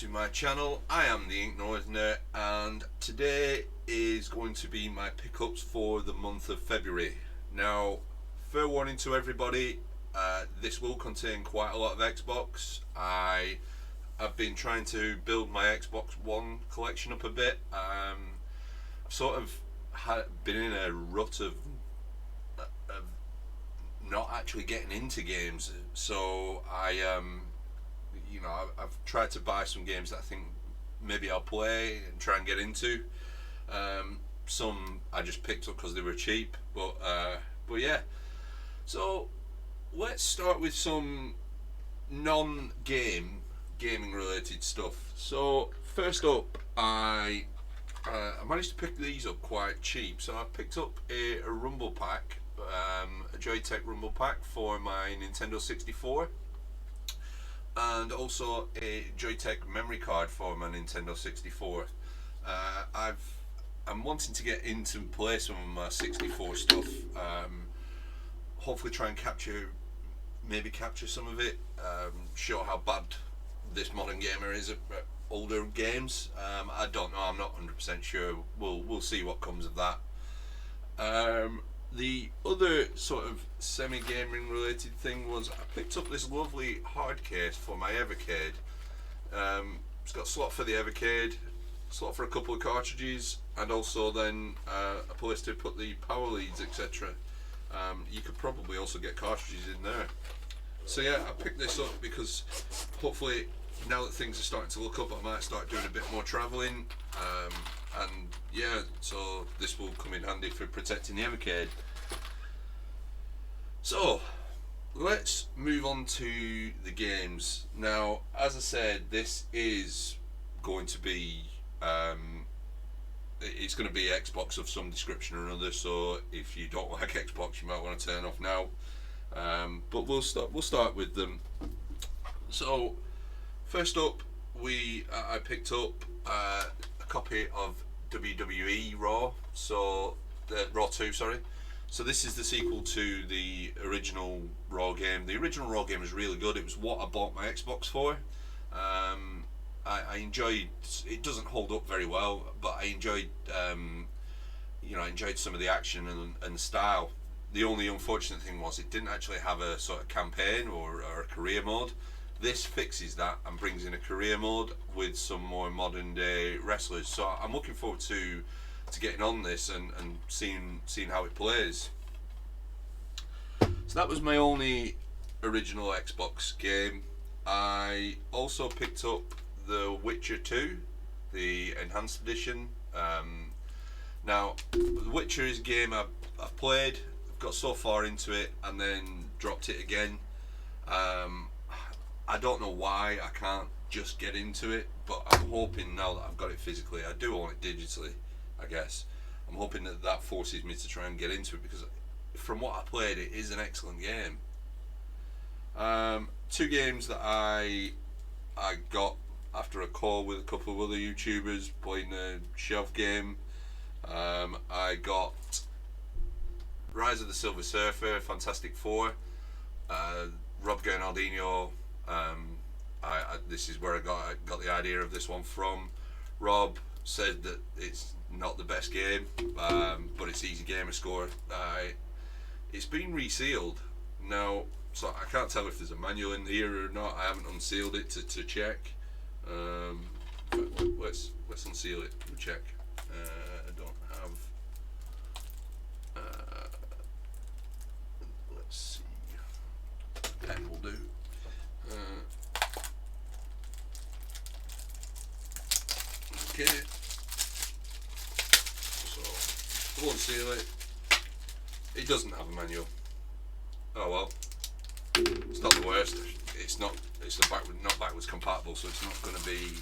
to my channel. I am the Ink Northerner, and today is going to be my pickups for the month of February. Now, fair warning to everybody, this will contain quite a lot of Xbox. I have been trying to build my Xbox One collection up a bit. I've sort of been in a rut of not actually getting into games, so I've tried to buy some games that I think maybe I'll play and try and get into. Some I just picked up because they were cheap, but yeah. So let's start with some non-gaming related stuff. So first up, I managed to pick these up quite cheap. So I picked up a Rumble pack, a Joytech Rumble pack for my Nintendo 64, and also a Joytech memory card for my Nintendo 64. I'm wanting to get into play some of my 64 stuff. Hopefully try and capture some of it. Show how bad this modern gamer is at older games. I don't know. I'm not 100% sure. We'll see what comes of that. The other sort of semi-gaming related thing was I picked up this lovely hard case for my Evercade. It's got a slot for the Evercade, slot for a couple of cartridges, and also then a place to put the power leads, etc. You could probably also get cartridges in there. So yeah, I picked this up because hopefully now that things are starting to look up, I might start doing a bit more travelling, and yeah, so this will come in handy for protecting the Evercade. So let's move on to the games. Now, as I said, this is going to be it's going to be Xbox of some description or another, so if you don't like Xbox you might want to turn off now, but we'll start with them. So first up, I picked up a copy of Wwe Raw, so Raw 2, sorry. So this is the sequel to the original Raw game. The original Raw game was really good. It was what I bought my Xbox for. I enjoyed. It doesn't hold up very well, but I enjoyed. I enjoyed some of the action and style. The only unfortunate thing was it didn't actually have a sort of campaign or a career mode. This fixes that and brings in a career mode with some more modern day wrestlers. So I'm looking forward to getting on this and seeing how it plays. So that was my only original Xbox game. I also picked up The Witcher 2, the enhanced edition. Now, The Witcher is a game I've played. I've got so far into it and then dropped it again. I don't know why I can't just get into it, but I'm hoping now that I've got it physically, I do own it digitally, I guess. I'm hoping that forces me to try and get into it, because from what I played, it is an excellent game. Two games that I got after a call with a couple of other YouTubers playing a shelf game. I got Rise of the Silver Surfer, Fantastic Four, Rob Gernaldino. This is where I got the idea of this one from. Rob said that it's not the best game, but it's easy gamer score. It's been resealed now, so I can't tell if there's a manual in here or not. I haven't unsealed it to check. Let's unseal it and check. I don't have. Let's see. Pen will do. Okay, so we'll unseal it. It doesn't have a manual. Oh well, it's not the worst. It's not backwards compatible, so it's not going to be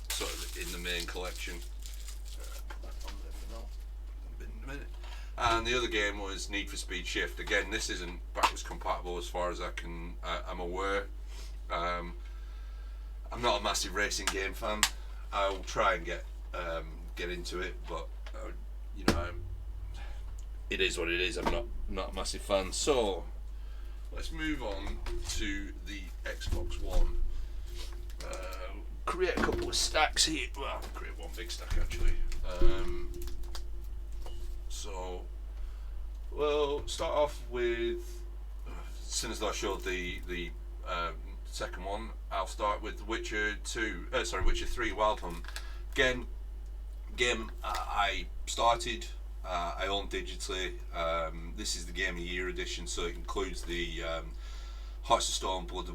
sort of in the main collection. Put that on there for now. In a minute. And the other game was Need for Speed Shift. Again, this isn't backwards compatible as far as I'm aware. I'm not a massive racing game fan. I'll try and get into it, but it is what it is. I'm not a massive fan. So let's move on to the Xbox One. create a couple of stacks here. Well, I'll create one big stack actually. So we'll start off with, as soon as I showed the second one, I'll start with Witcher 3 Wild Hunt. Again, game I started, I own digitally. This is the Game of Year edition, so it includes the Hearts of Stone, Blood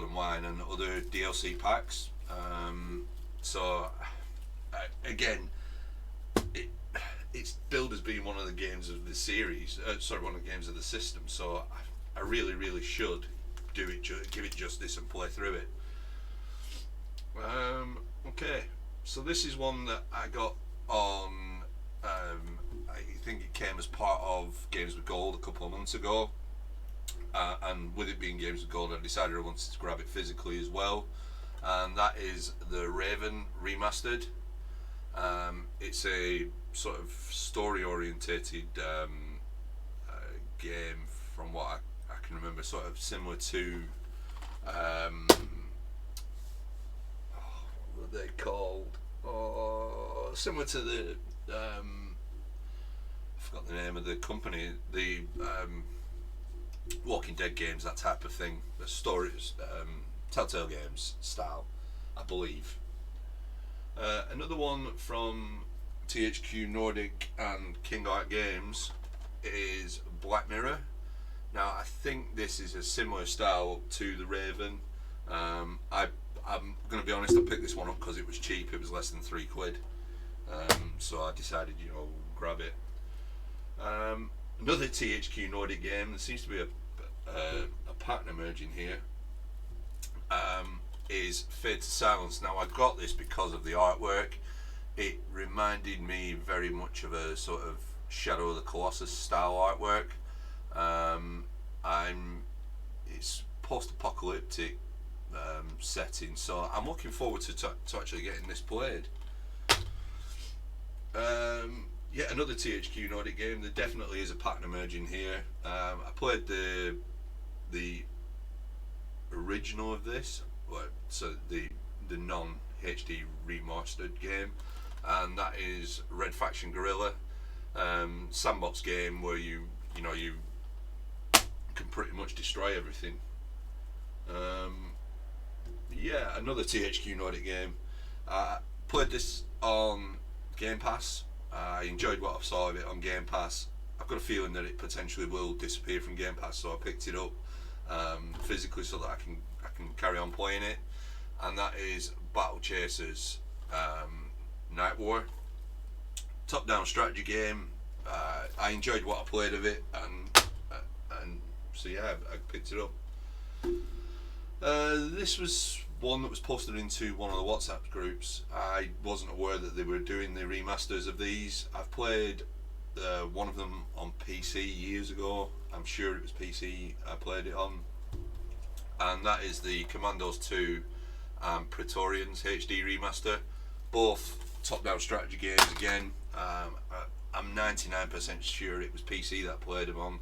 and Wine, and other DLC packs. Again, it's billed as being one of the games of the series, one of the games of the system. So I really should do it, give it justice and play through it. Okay, so this is one that I got on. I think it came as part of Games with Gold a couple of months ago, and with it being Games with Gold, I decided I wanted to grab it physically as well, and that is the Raven Remastered. It's a sort of story-orientated game, from what I can remember, sort of similar to what were they called? Oh, similar to the I forgot the name of the company, the Walking Dead games, that type of thing. The stories, Telltale Games style, I believe. Another one from THQ Nordic and King Art Games is Black Mirror. Now I think this is a similar style to the Raven. I'm going to be honest, I picked this one up because it was cheap. It was less than £3, so I decided, grab it. Another THQ Nordic game. There seems to be a pattern emerging here. Is Fade to Silence. Now I got this because of the artwork. It reminded me very much of a sort of Shadow of the Colossus style artwork. It's post-apocalyptic setting, so I'm looking forward to actually getting this played. Yeah, another THQ Nordic game. There definitely is a pattern emerging here. I played the original of this, so the non-HD remastered game, and that is Red Faction Guerrilla, sandbox game where you can pretty much destroy everything. Yeah, another THQ Nordic game. Played this on Game Pass. I enjoyed what I saw of it on Game Pass. I've got a feeling that it potentially will disappear from Game Pass, so I picked it up physically so that I can carry on playing it. And that is Battle Chasers Night War. Top-down strategy game. I enjoyed what I played of it, and so yeah, I picked it up. This was one that was posted into one of the WhatsApp groups. I wasn't aware that they were doing the remasters of these. I've played one of them on PC years ago. I'm sure it was PC I played it on, and that is the Commandos 2 and Praetorians HD remaster. Both top-down strategy games again. I'm 99% sure it was PC that I played them on,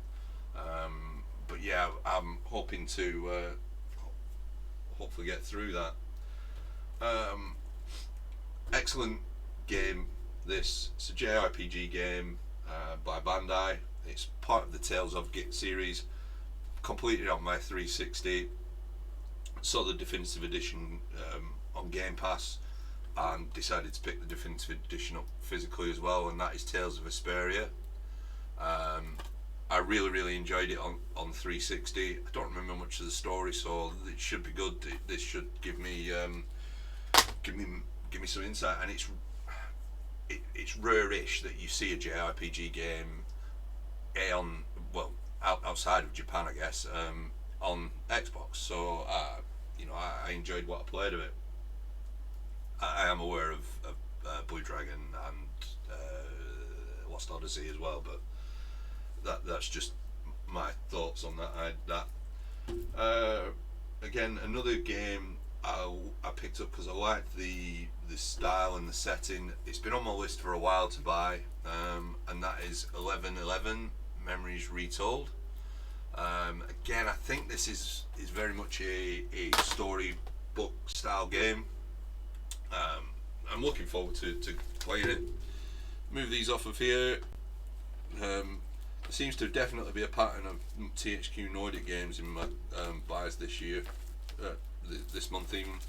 but yeah, I'm hoping to hopefully get through that. Excellent game. It's a JRPG game by Bandai. It's part of the Tales of Git series. Completed on my 360. Saw the definitive edition on Game Pass, and decided to pick the definitive edition up physically as well, and that is Tales of Asperia. I really enjoyed it on 360. I don't remember much of the story, so it should be good. This should give me some insight, and it's rare-ish that you see a JRPG game outside of Japan, I guess, on Xbox. So I enjoyed what I played of it. I am aware of Blue Dragon and Lost Odyssey as well, but that's just my thoughts on that. Again, another game I picked up because I liked the style and the setting. It's been on my list for a while to buy, and that is 1111 Memories Retold. Again, I think this is very much a storybook style game. I'm looking forward to playing it. Move these off of here. There seems to definitely be a pattern of THQ Nordic games in my buys this year, this month even.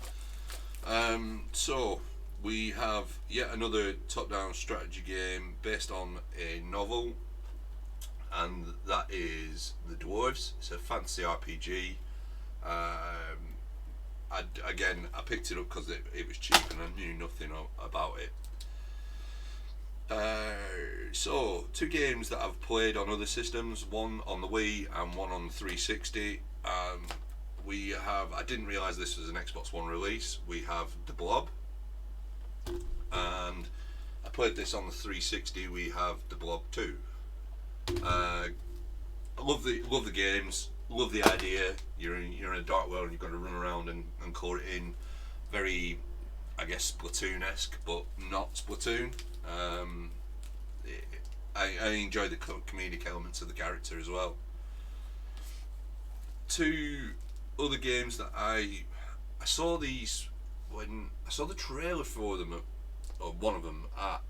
So we have yet another top-down strategy game based on a novel, and that is The Dwarves. It's a fantasy RPG. I picked it up because it was cheap and I knew nothing about it. So, two games that I've played on other systems, one on the Wii and one on the 360. We have, I didn't realise this was an Xbox One release, we have The Blob, and I played this on the 360. We have The Blob 2. I love the games, love the idea. You're in a dark world and you've got to run around and call it in. Very, I guess, Splatoon-esque, but not Splatoon. I enjoy the comedic elements of the character as well. Two other games that I saw these when I saw the trailer for them, or one of them, at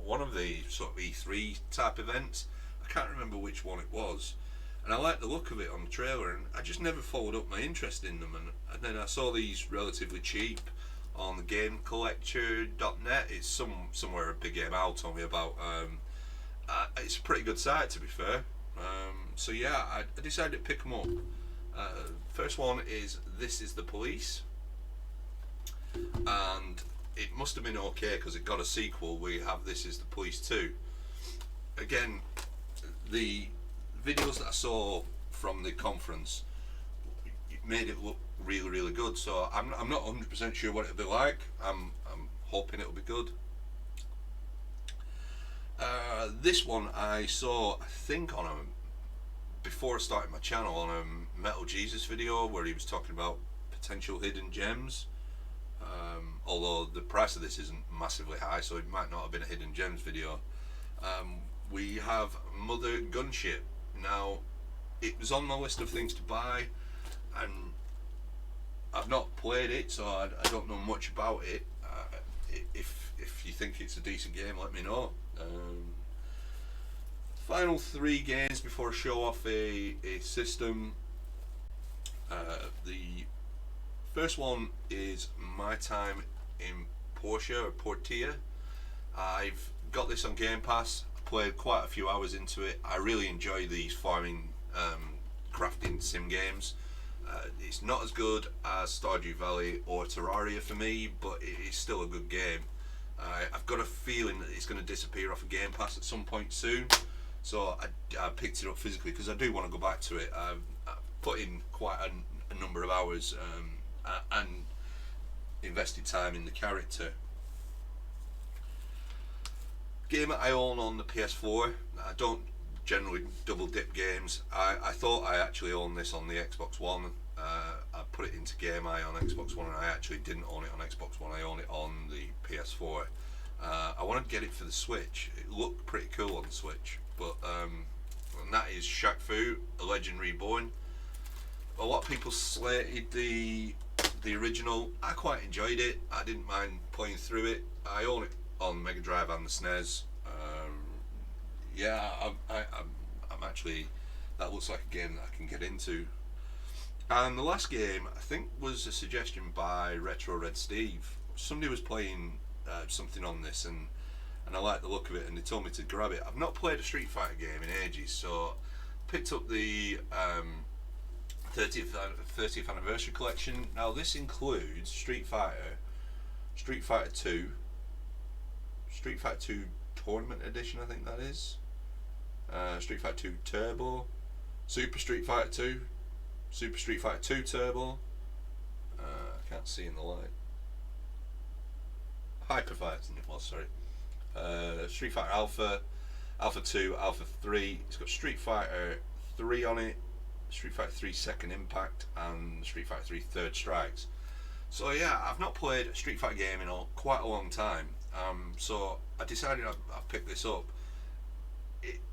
one of the sort of E3 type events. I can't remember which one it was, and I liked the look of it on the trailer, and I just never followed up my interest in them. And then I saw these relatively cheap on the gamecollector.net. It's somewhere a big game out told me about. It's a pretty good site, to be fair. So yeah, I decided to pick them up. First one is This Is the Police, and it must have been okay because it got a sequel. We have This Is the Police 2. Again, the videos that I saw from the conference made it look really good, so I'm not 100% sure what it'll be like. I'm hoping it'll be good. This one I saw, I think, before I started my channel, on a Metal Jesus video where he was talking about potential hidden gems. Although the price of this isn't massively high, so it might not have been a hidden gems video. We have Mother Gunship. Now, it was on my list of things to buy, and I've not played it, so I don't know much about it. If you think it's a decent game, let me know. Final three games before I show off a system. The first one is My Time in Portia, or Portia. I've got this on Game Pass. I played quite a few hours into it. I really enjoy these farming, crafting sim games. It's not as good as Stardew Valley or Terraria for me, but it is still a good game. I've got a feeling that it's going to disappear off of Game Pass at some point soon, so I picked it up physically because I do want to go back to it. I've put in quite a number of hours and invested time in the character. Game I own on the PS4. I don't generally double dip games. I thought I actually owned this on the Xbox One. I put it into Game Eye on Xbox One, and I actually didn't own it on Xbox One. I own it on the PS4. I wanted to get it for the Switch. It looked pretty cool on the Switch, but and that is Shaq Fu, A Legend Reborn. A lot of people slated the original. I quite enjoyed it. I didn't mind playing through it. I own it on Mega Drive and the SNES. Yeah, I'm actually, that looks like a game that I can get into. And the last game, I think, was a suggestion by Retro Red Steve. Somebody was playing something on this, and I liked the look of it, and they told me to grab it. I've not played a Street Fighter game in ages, so picked up the 30th anniversary collection. Now this includes Street Fighter 2, Street Fighter 2 Tournament Edition, I think that is, Street Fighter 2 Turbo, Super Street Fighter 2, Super Street Fighter 2 Turbo, I can't see in the light, Hyper Fighter, it was, sorry, Street Fighter Alpha, Alpha 2, Alpha 3, it's got Street Fighter 3 on it, Street Fighter 3 Second Impact, and Street Fighter 3 Third Strikes. So yeah, I've not played a Street Fighter game in quite a long time, so I decided I'd pick this up.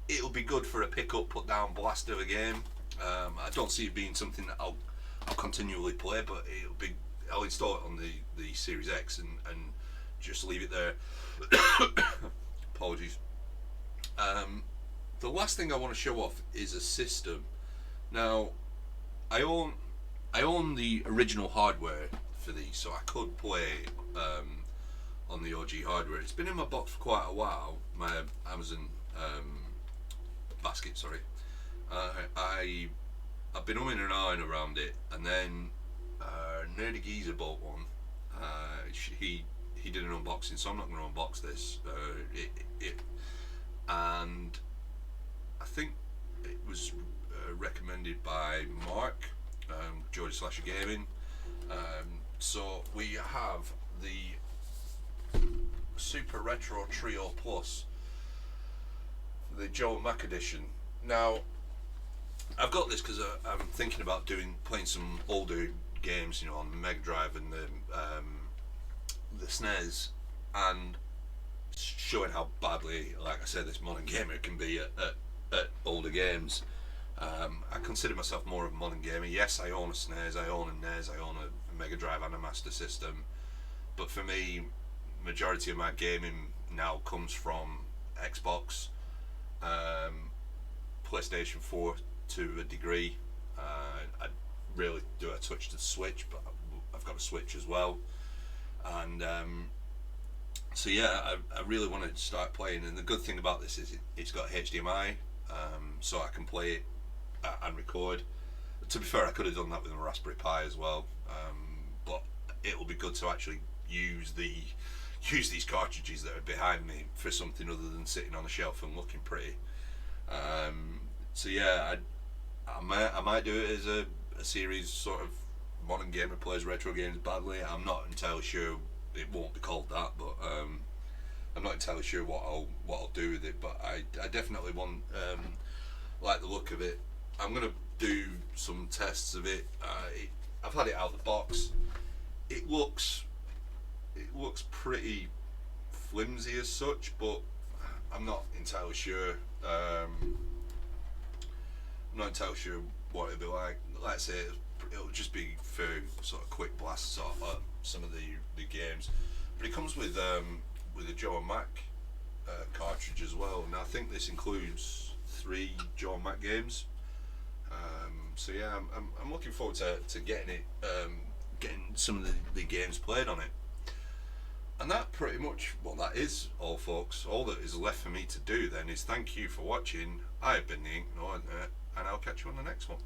It'll be good for a pick up, put down blaster of a game. I don't see it being something that I'll continually play, but it'll be I'll install it on the Series X and just leave it there. Apologies. The last thing I want to show off is a system. Now, I own the original hardware for these, so I could play on the OG hardware. It's been in my box for quite a while, my Amazon basket, sorry. I've been umming and ahhing around it, and then Nerdy Geezer bought one. He did an unboxing, so I'm not going to unbox this. And I think it was recommended by Mark, Geordie Slasher Gaming. So we have the Super Retro Trio Plus, the Joe Mac edition. Now, I've got this because I'm thinking about playing some older games, you know, on the Mega Drive and the SNES, and showing how badly, like I said, this modern gamer can be at older games. I consider myself more of a modern gamer. Yes, I own a SNES, I own a NES, I own a Mega Drive and a Master System, but for me, majority of my gaming now comes from Xbox, PlayStation 4 to a degree. I really do a touch to the Switch, but I've got a Switch as well, and so yeah, I really want to start playing. And the good thing about this is it's got HDMI, so I can play it and record. To be fair, I could have done that with a Raspberry Pi as well, but it will be good to actually use these cartridges that are behind me for something other than sitting on a shelf and looking pretty. So yeah, I might do it as a series, sort of modern gamer plays retro games badly. I'm not entirely sure. It won't be called that, but I'm not entirely sure what I'll do with it. But I definitely want like the look of it. I'm gonna do some tests of it. I've had it out of the box. It looks pretty flimsy as such, but I'm not entirely sure. I'm not entirely sure what it'll be like. Like I say, it'll just be for sort of quick blasts at some of the games. But it comes with a Joe and Mac cartridge as well, and I think this includes 3 Joe and Mac games. So yeah, I'm looking forward to getting it, getting some of the games played on it. And that pretty much, well, that is all, folks. All that is left for me to do then is thank you for watching. I have been the Ink No, and I'll catch you on the next one.